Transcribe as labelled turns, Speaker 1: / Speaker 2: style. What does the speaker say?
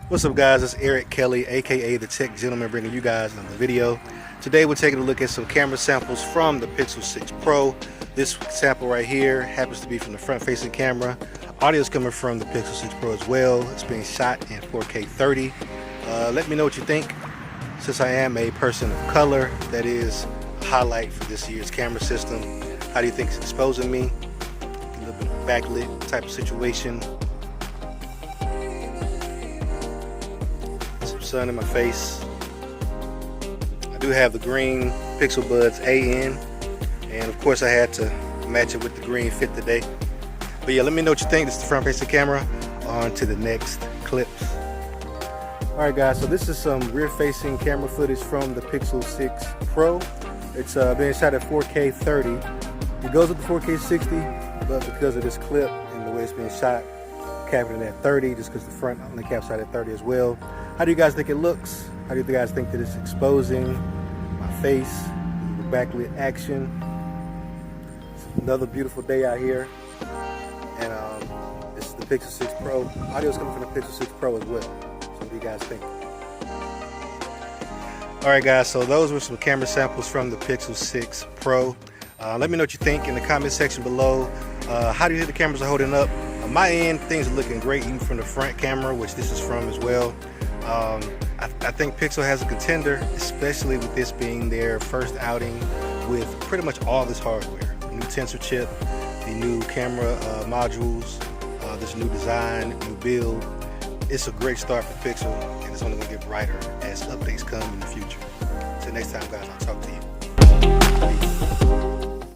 Speaker 1: What's up guys, it's Eric Kelly aka the Tech Gentleman, bringing you guys another video. Today we're taking a look at some camera samples from the Pixel 6 Pro. This sample right here happens to be from the front facing camera. Audio is coming from the Pixel 6 Pro as well. It's being shot in 4K 30. Let me know what you think. Since I am a person of color, that is a highlight for this year's camera system. How do you think it's exposing me? A little bit of backlit type of situation. Some sun in my face. I do have the green Pixel Buds AN, and of course I had to match it with the green fit today. But yeah, let me know what you think. This is the front facing camera. On to the next clips. Alright guys, so this is some rear facing camera footage from the Pixel 6 Pro. It's being shot at 4K 30. It goes with the 4K 60, but because of this clip and the way it's being shot, capping it at 30, just because the front only caps out at 30 as well. How do you guys think it looks? How do you guys think that it's exposing my face, the backlit action? It's another beautiful day out here, and this is the Pixel 6 Pro. Audio is coming from the Pixel 6 Pro as well. So what do you guys think? Alright guys, so those were some camera samples from the Pixel 6 Pro. Let me know what you think in the comment section below. How do you think the cameras are holding up? On my end, things are looking great, even from the front camera, which this is from as well. I think Pixel has a contender, especially with this being their first outing with pretty much all this hardware. The new tensor chip, the new camera modules, this new design, new build. It's a great start for Pixel, and it's only going to get brighter as updates come in the future. Until next time guys, I'll talk to you. Peace.